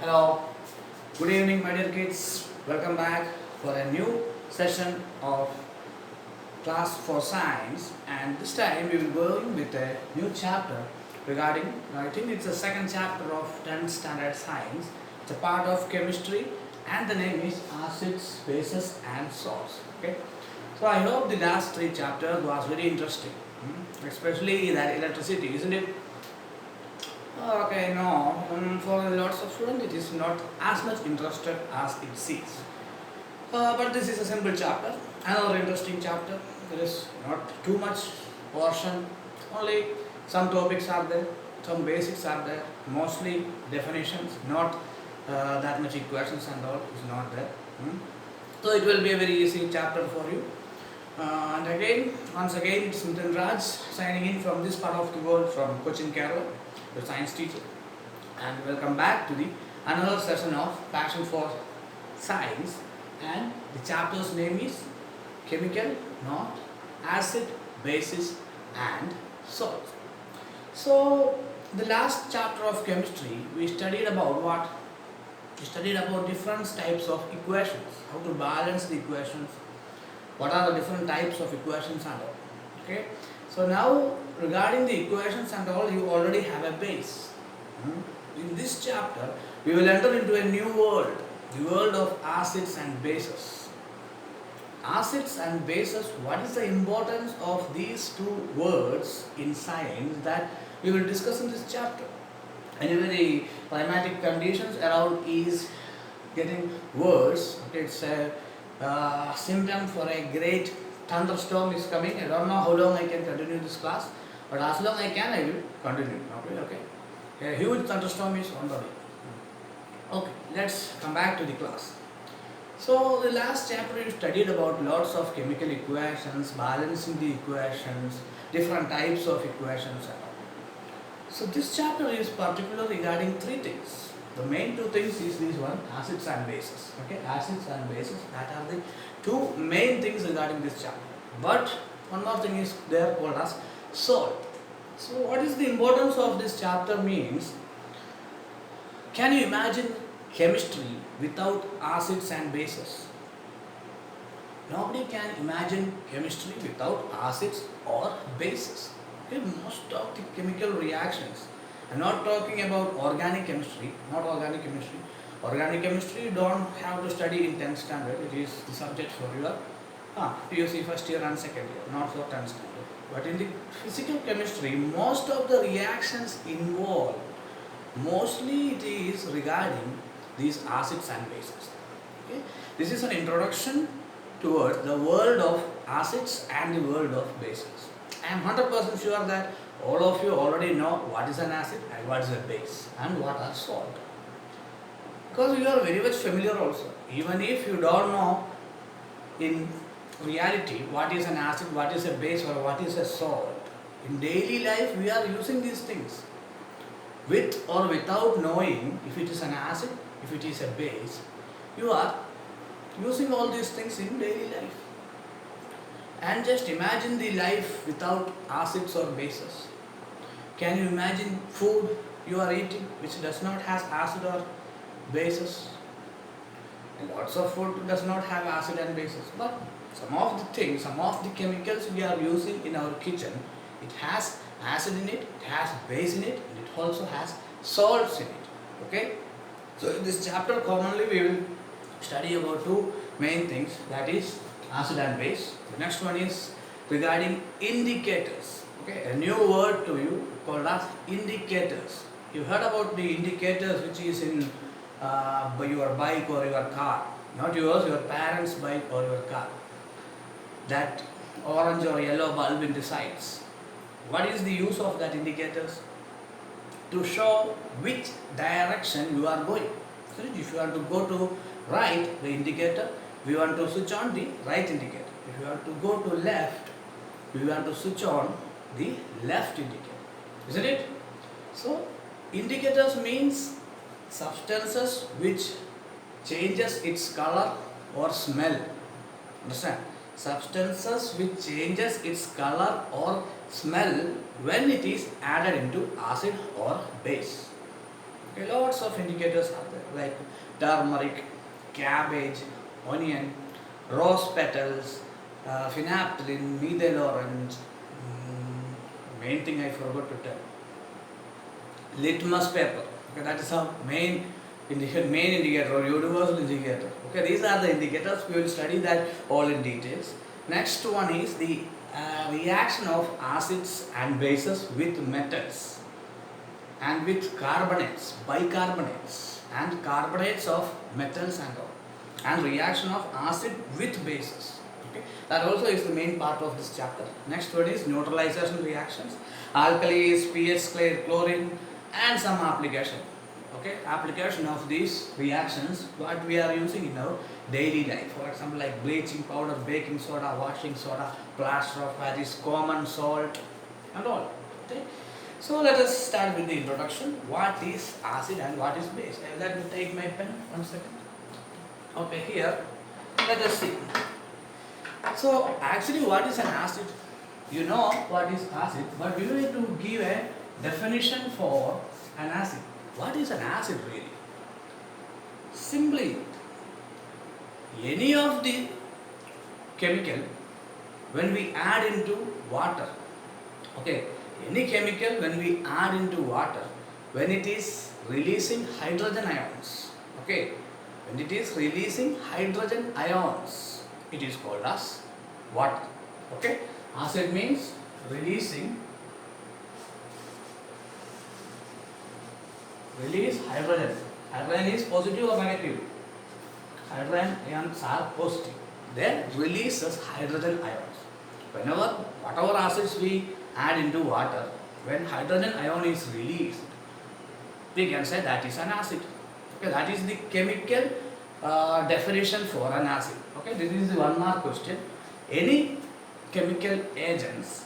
Hello, good evening, my dear kids. Welcome back for a new session of class for science, and this time we will go in with a new chapter regarding. I think it's the second chapter of 10th standard science. It's a part of chemistry, and the name is acids, bases, and salts. Okay, so I hope the last three chapters was very interesting, especially that electricity, isn't it? Okay, no. For lots of students, it is not as much interested as it seems. But this is a simple chapter, another interesting chapter. There is not too much portion, only some topics are there, some basics are there, mostly definitions, not that much equations and all is not there. So it will be a very easy chapter for you. And again, once again, it's Mithun Raj signing in from this part of the world from Cochin, Kerala, the science teacher. And welcome back to the another session of Passion for Science. And the chapter's name is Chemical, not Acid, Bases, and Salt. So, the last chapter of chemistry, we studied about what? We studied about different types of equations, how to balance the equations, what are the different types of equations and all. Okay, so now regarding the equations and all, you already have a base. In this chapter we will enter into a new world, the world of acids and bases. Acids and bases, what is the importance of these two words in science, that we will discuss in this chapter. Anyway, the climatic conditions around is getting worse. Okay, it's a symptom for a great thunderstorm is coming. I don't know how long I can continue this class, but as long I can, I will continue. Okay. A huge thunderstorm is on the way. Okay, let's come back to the class. So the last chapter you studied about lots of chemical equations, balancing the equations, different types of equations and all. So this chapter is particularly regarding three things. The main two things is this one, acids and bases. Okay, acids and bases, that are the two main things regarding this chapter. But one more thing is there called as salt. So what is the importance of this chapter means, can you imagine chemistry without acids and bases? Nobody can imagine chemistry without acids or bases. Okay, most of the chemical reactions, I'm not talking about organic chemistry, not organic chemistry. Organic chemistry you don't have to study in 10th standard, it is the subject for your PUC first year and second year, not for 10th standard. But in the physical chemistry, most of the reactions involved, mostly it is regarding these acids and bases. Okay? This is an introduction towards the world of acids and the world of bases. I am 100% sure that all of you already know what is an acid and what is a base and what are salt. Because you are very much familiar also. Even if you don't know in reality what is an acid, what is a base, or what is a salt, in daily life we are using these things. With or without knowing if it is an acid, if it is a base, you are using all these things in daily life. And just imagine the life without acids or bases. Can you imagine food you are eating which does not have acid or bases? And lots of food does not have acid and bases. But some of the things, some of the chemicals we are using in our kitchen, it has acid in it, it has base in it, and it also has salts in it. Okay? So in this chapter commonly we will study about two main things, that is acid and base. The next one is regarding indicators. Okay, a new word to you called as indicators. You heard about the indicators which is in your bike or your car, not yours, your parents' bike or your car. That orange or yellow bulb in the sides. What is the use of that indicators? To show which direction you are going. So if you want to go to right, the indicator, we want to switch on the right indicator. If you want to go to left, we want to switch on the left indicator. Isn't it? So indicators means substances which changes its color or smell. Understand? Substances which changes its color or smell when it is added into acid or base. Okay, lots of indicators are there like turmeric, cabbage, onion, rose petals, phenolphthalein, methyl orange. Main thing I forgot to tell. Litmus paper. Okay, that is our main indicator or universal indicator. Okay, these are the indicators. We will study that all in details. Next one is the reaction of acids and bases with metals and with carbonates, bicarbonates and carbonates of metals and all, and reaction of acid with bases. Okay, that also is the main part of this chapter. Next one is neutralization reactions, alkalis, pH, chlorine, and some application. Okay, application of these reactions what we are using in our daily life. For example, like bleaching powder, baking soda, washing soda, plaster of Paris, common salt, and all. Okay. So let us start with the introduction. What is acid and what is base? Let me take my pen 1 second. Okay, here let us see. So actually, what is an acid? You know what is acid, but we need to give a definition for an acid. What is an acid really? Simply, any of the chemical when we add into water. Okay, any chemical when we add into water, when it is releasing hydrogen ions. Okay, when it is releasing hydrogen ions, it is called as water. Okay, acid means release hydrogen. Hydrogen is positive or negative? Hydrogen ions are positive. They releases hydrogen ions. Whatever acids we add into water, when hydrogen ion is released, we can say that is an acid. Okay, that is the chemical definition for an acid. Okay, this is the 1 mark question. Any chemical agents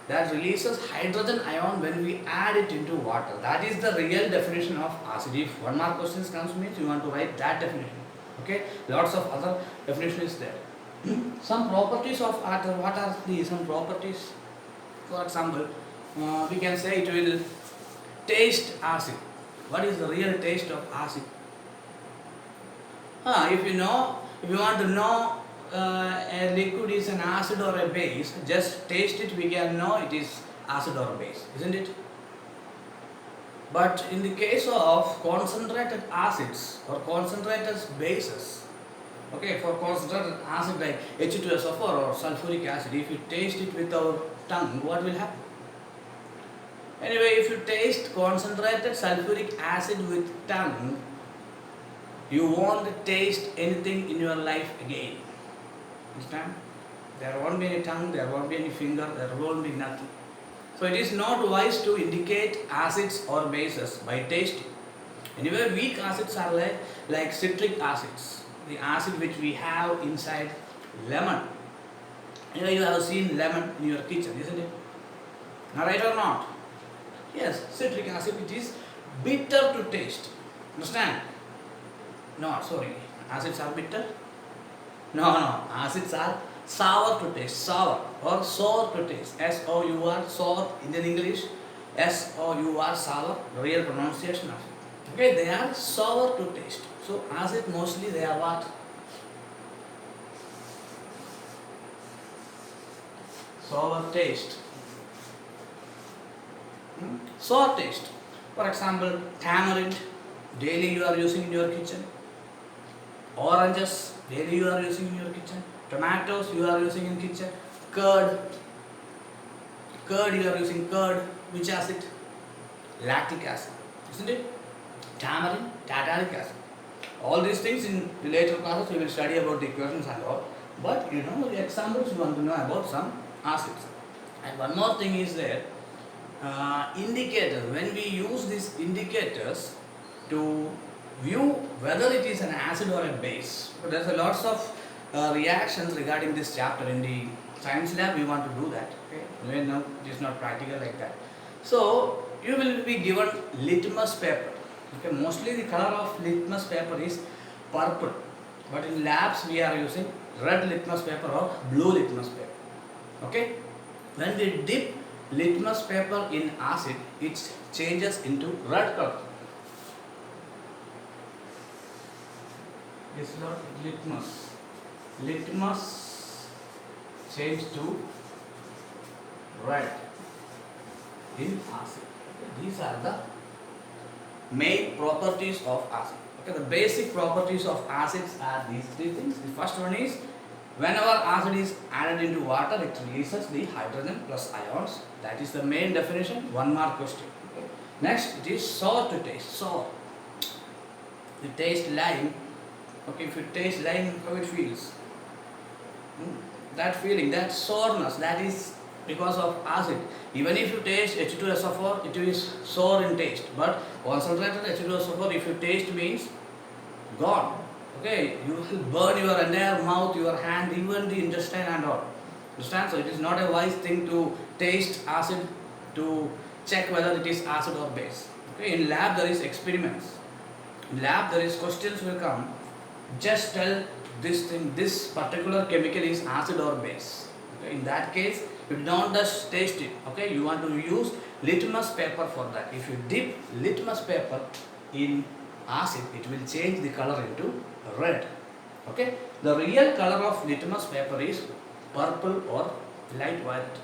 that releases hydrogen ion when we add it into water, that is the real definition of acid. If 1 mark questions comes, means you want to write that definition. Okay, lots of other definitions there. Some properties of water. What are some properties? For example, we can say it will taste acid. What is the real taste of acid? If you want to know a liquid is an acid or a base, just taste it, we can know it is acid or base, isn't it? But in the case of concentrated acids or concentrated bases, okay, for concentrated acid like H2SO4 or sulfuric acid, if you taste it with our tongue, what will happen? Anyway, if you taste concentrated sulfuric acid with tongue, you won't taste anything in your life again. Understand? There won't be any tongue, there won't be any finger, there won't be nothing. So it is not wise to indicate acids or bases by tasting. Anyway, weak acids are like citric acids, the acid which we have inside lemon. Anyway, you have seen lemon in your kitchen, isn't it? Right or not? Yes, citric acid, it is bitter to taste. Understand? No, sorry. Acids are bitter? No. Acids are sour to taste. Sour or sour to taste. S-O-U-R, sour in English. S-O-U-R, sour. Real pronunciation of it. Okay, they are sour to taste. So, acid mostly they are what? Sour taste. Sour taste. For example, tamarind, daily you are using in your kitchen. Oranges, daily you are using in your kitchen. Tomatoes you are using in kitchen. Curd you are using curd. Which acid? Lactic acid, isn't it? Tamarind, tartaric acid. All these things in the later classes we will study about the equations and all. But the examples you want to know about some acids. And one more thing is there. Indicator. When we use these indicators to view whether it is an acid or a base. So there's a lots of reactions regarding this chapter in the science lab. We want to do that. Okay, no, it is not practical like that. So you will be given litmus paper. Okay, mostly the color of litmus paper is purple, but in labs we are using red litmus paper or blue litmus paper. Okay, when we dip litmus paper in acid, it changes into red color. is not litmus. Litmus changed to red in acid. Okay, these are the main properties of acid. Okay, the basic properties of acids are these three things. The first one is whenever acid is added into water, it releases the hydrogen plus ions. That is the main definition. One mark question. Okay. Next, it is sour to taste. Sour. You taste lime. Okay, if you taste lime, how it feels? That feeling, that soreness, that is because of acid. Even if you taste H2SO4, it is sour in taste. But concentrated H2SO4, if you taste means gone. Okay, you will burn your entire mouth, your hand, even the intestine and all. Understand? So it is not a wise thing to taste acid to check whether it is acid or base. Okay, in lab there is experiments. In lab there is questions will come. Just tell this thing, this particular chemical is acid or base. Okay, in that case, you don't just taste it. Okay, you want to use litmus paper for that. If you dip litmus paper in acid, it will change the color into red. Okay, the real color of litmus paper is purple or light violet.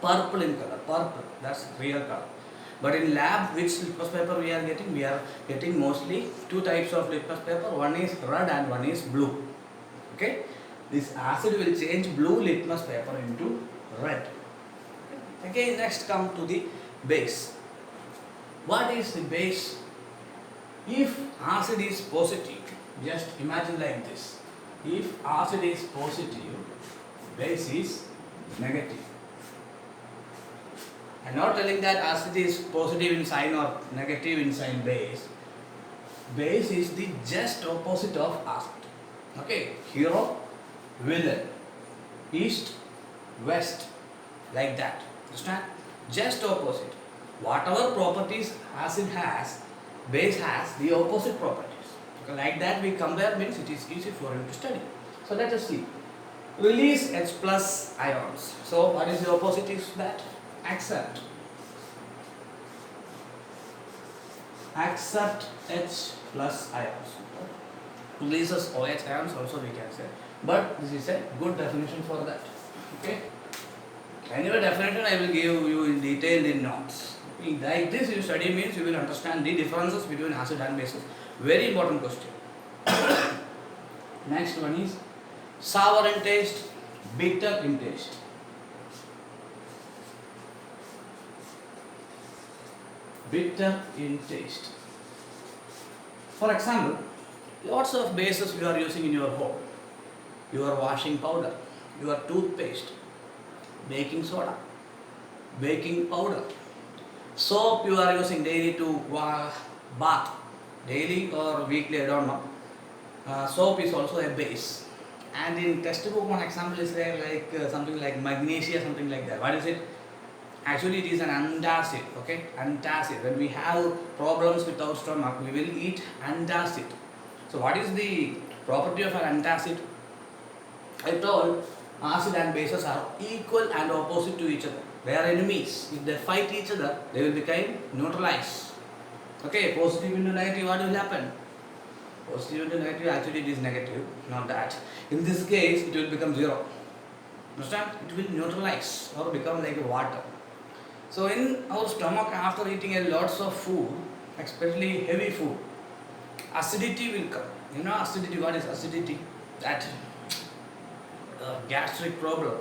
Purple in color, purple, that's real color. But in lab, which litmus paper we are getting? We are getting mostly two types of litmus paper. One is red and one is blue. Okay, this acid will change blue litmus paper into red. Okay, next come to the base. What is the base? If acid is positive, just imagine like this. If acid is positive, base is negative. I am not telling that acid is positive in sign or negative in sign base. Base is the just opposite of acid. Okay, hero, villain, east, west, like that. Understand? Just opposite. Whatever properties acid has, base has the opposite properties. Okay, like that we compare means it is easy for you to study. So let us see. Release H plus ions. So what is the opposite is that? Accept. Accept H plus ions. Releases OH ions also we can say. But this is a good definition for that. Okay. Anyway, definition I will give you in detail in notes. Like this you study means you will understand the differences between acid and bases. Very important question. Next one is sour in taste, bitter in taste. Bitter in taste. For example, lots of bases you are using in your home. Your washing powder, your toothpaste, baking soda, baking powder, soap you are using daily to bath, daily or weekly, I don't know. Soap is also a base. And in textbook one example is there like something like magnesia, something like that. What is it? Actually it is an antacid, okay? Antacid. When we have problems with our stomach, we will eat antacid. So what is the property of an antacid? I told acid and bases are equal and opposite to each other. They are enemies. If they fight each other, they will become neutralized. Okay, positive into negative, what will happen? Positive into negative, actually it is negative, not that. In this case, it will become zero. Understand? It will neutralize or become like water. So in our stomach, after eating a lots of food, especially heavy food, acidity will come. You know acidity, what is acidity? That gastric problem.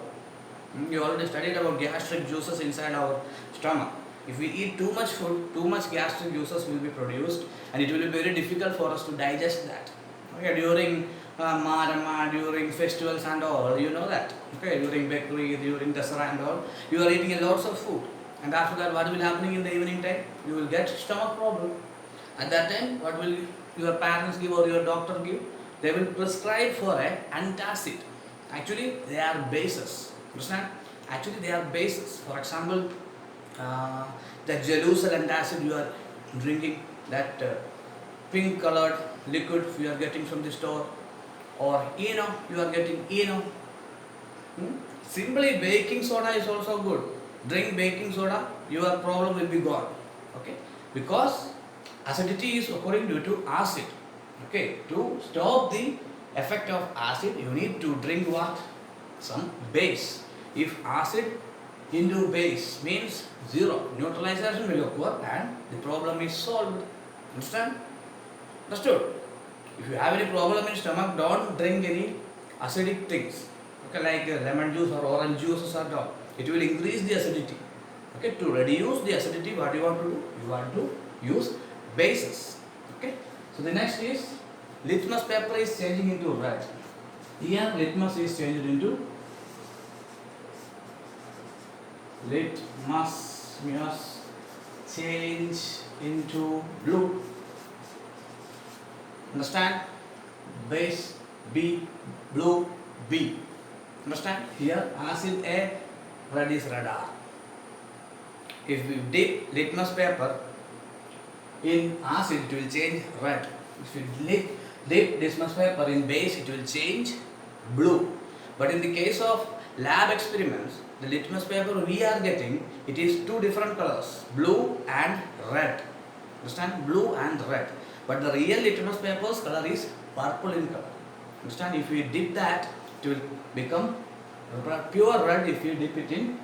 You already studied about gastric juices inside our stomach. If we eat too much food, too much gastric juices will be produced and it will be very difficult for us to digest that. Okay, during Marama, during festivals and all, you know that. Okay, during bakery, during Dasara and all, you are eating a lots of food. And after that, what will happening in the evening time? You will get stomach problem. At that time, what will your parents give or your doctor give? They will prescribe for an antacid. Actually, they are bases. Understand? Actually, they are bases. For example, the Gelusal antacid you are drinking, that pink colored liquid you are getting from the store, or Eno, you are getting Eno. Simply baking soda is also good. Drink baking soda, your problem will be gone. Okay? Because acidity is occurring due to acid. Okay, to stop the effect of acid, you need to drink what? Some base. If acid into base means zero, neutralization will occur and the problem is solved. Understand? Understood? If you have any problem in stomach, don't drink any acidic things. Okay, like lemon juice or orange juices or all. It will increase the acidity. Okay, to reduce the acidity, what you want to do? You want to use bases. Okay. So the next is litmus paper is changing into red. Here litmus is changed into litmus change into blue. Understand? Base B, blue B. Understand? Here acid A, red is red R. If we dip litmus paper in acid, it will change red. If you dip litmus paper in base, it will change blue. But in the case of lab experiments, the litmus paper we are getting, it is two different colors, blue and red. Understand? Blue and red. But the real litmus paper's color is purple in color. Understand? If we dip that, it will become pure red if you dip it in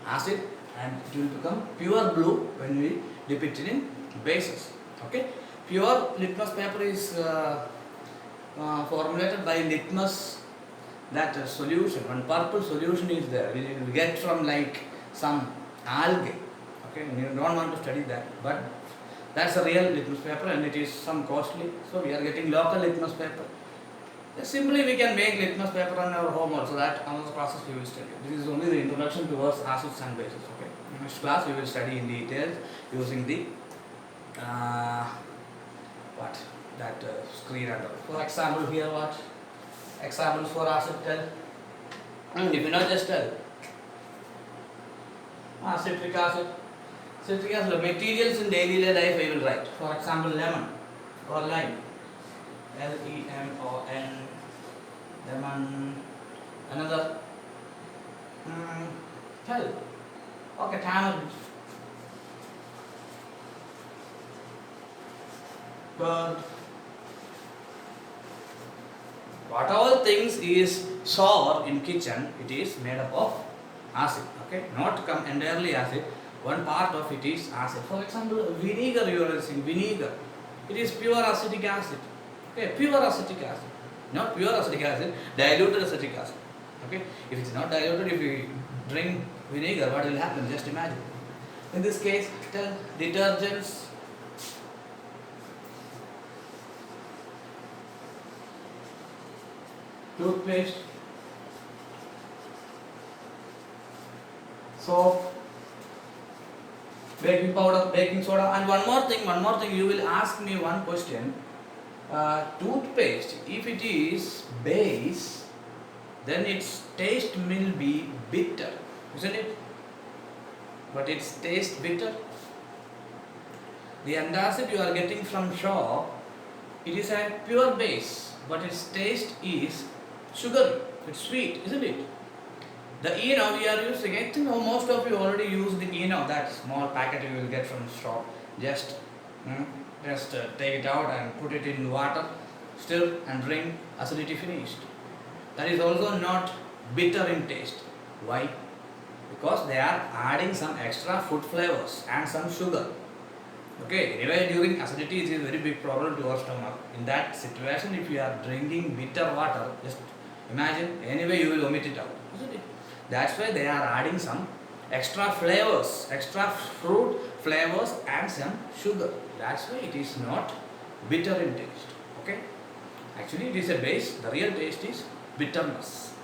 acid, and it will become pure blue when we dip it in bases. Okay? Pure litmus paper is formulated by litmus, that solution. One purple solution is there. We get from like some algae. Okay? You don't want to study that, but that's a real litmus paper and it is some costly. So we are getting local litmus paper. Simply we can make litmus paper on our home also. That another process we will study. This is only the introduction towards acids and bases. Okay. In next class we will study in detail using the screen and all. For example, here what? Examples for acid tell. If you know, just tell. Citric acid. Citric acid materials in daily life I will write. For example, lemon or lime. LEMON. Lemon. Another. Tell. Okay, tamarind. Curd. What all things is sour in kitchen, it is made up of acid. Okay, not come entirely acid. One part of it is acid. For example, vinegar you are using. Vinegar. It is pure acetic acid. Okay, pure acetic acid. Not pure acetic acid, diluted acetic acid. Okay, if it's not diluted, if we drink vinegar, what will happen? Just imagine. In this case, detergents. Toothpaste, soap, baking powder, baking soda, and one more thing. You will ask me one question. Toothpaste, if it is base, then its taste will be bitter, isn't it? But its taste bitter. The antacid you are getting from shop, it is a pure base, but its taste is sugary. It's sweet, isn't it? The ENO we are using, I think most of you already use the ENO, that small packet you will get from shop. Just take it out and put it in water, stir and drink, acidity finished. That is also not bitter in taste. Why? Because they are adding some extra food flavors and some sugar. Okay, anyway, during acidity it is a very big problem to our stomach. In that situation, if you are drinking bitter water, just imagine, anyway you will vomit it out, isn't it? That's why they are adding some extra flavors, extra fruit flavors and some sugar. That's why it is not bitter in taste. Okay? Actually it is a base, the real taste is bitterness.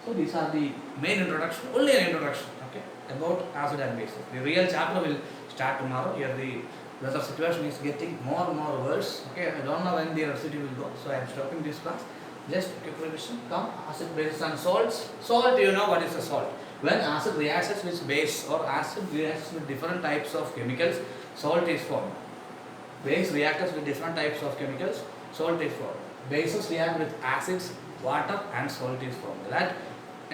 So these are the main introduction, only an introduction, okay, about acid and bases. The real chapter will start tomorrow. Here the weather situation is getting more and more worse. Okay, I don't know when the electricity will go, so I am stopping this class. Just quick revision. Come, acid, bases and salts. Salt, you know what is a salt. When acid reacts with base or acid reacts with different types of chemicals, salt is formed. Base reacts with different types of chemicals, salt is formed. Bases react with acids, water and salt is formed. That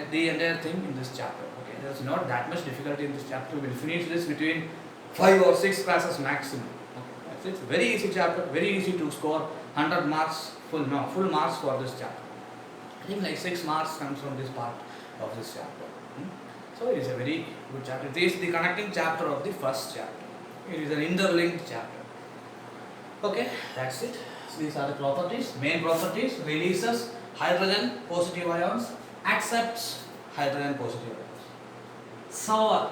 the entire thing in this chapter. Okay, there is not that much difficulty in this chapter. We will finish this between 5 or 6 classes maximum. Okay, that's it. Very easy chapter, very easy to score 100 marks, full marks for this chapter. I think like 6 marks comes from this part of this chapter. So it is a very good chapter. This is the connecting chapter of the first chapter. It is an interlinked chapter. Okay, that's it. So these are the properties. Main properties: releases hydrogen positive ions, accepts hydrogen positive ions. Sour,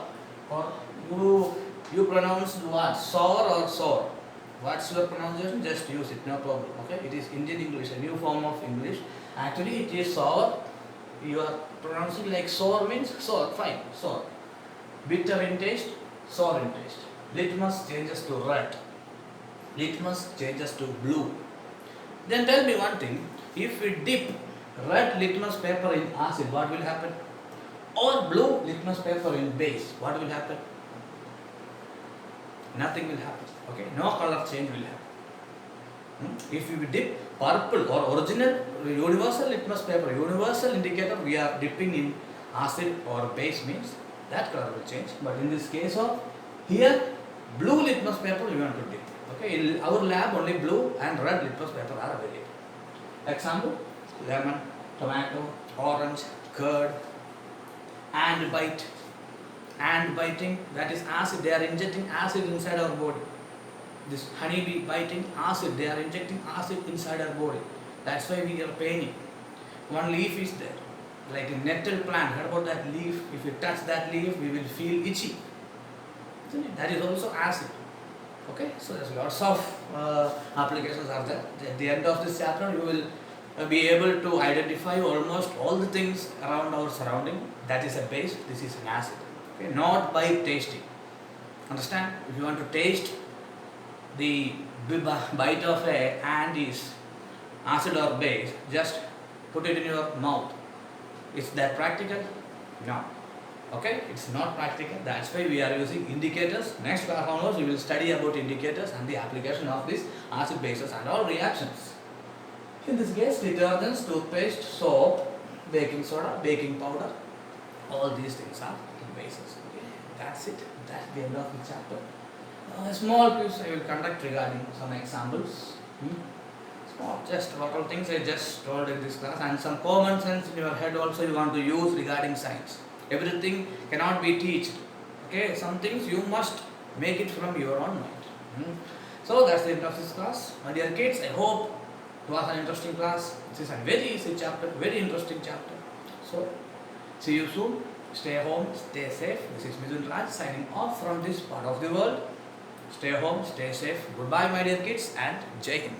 or you pronounce what? Sour or sour? What's your pronunciation? Just use it, no problem. Okay, it is Indian English, a new form of English. Actually, it is sour. You are pronouncing like sour means sour, fine, sour. Bitter in taste, sour in taste. Litmus changes to red. Litmus changes to blue. Then tell me one thing, if we dip red litmus paper in acid, what will happen? Or blue litmus paper in base, what will happen? Nothing will happen. Okay, no color change will happen. If we dip purple or original universal litmus paper, universal indicator, we are dipping in acid or base means that color will change. But in this case of here, blue litmus paper we want to dip. Okay, in our lab only blue and red litmus paper are available. Example: lemon, tomato, orange, curd, and bite. And biting, that is acid. They are injecting acid inside our body. This honeybee biting acid, they are injecting acid inside our body. That's why we are paining. One leaf is there, like a nettle plant. Heard about that leaf? If you touch that leaf, we will feel itchy. Isn't it? That is also acid. Okay, so there's lots of applications are there. At the end of this chapter, you will be able to identify almost all the things around our surrounding. That is a base. This is an acid. Okay, not by tasting. Understand? If you want to taste the bite of a ant is acid or base, just put it in your mouth. Is that practical? No. Okay, it's not practical. That's why we are using indicators. Next class onwards, we will study about indicators and the application of these acid bases and all reactions. In this case, detergents, toothpaste, soap, baking soda, baking powder, all these things are bases. Okay, that's it. That's the end of the chapter. A small quiz I will conduct regarding some examples. Small, just local things I just told in this class, and some common sense in your head also you want to use regarding science. Everything cannot be taught. Okay, some things you must make it from your own mind. So that's the end of this class. My dear kids, I hope it was an interesting class. This is a very easy chapter, very interesting chapter. So, see you soon. Stay home, stay safe. This is Mithun Raj signing off from this part of the world. Stay home, stay safe. Goodbye, my dear kids, and Jai Hind.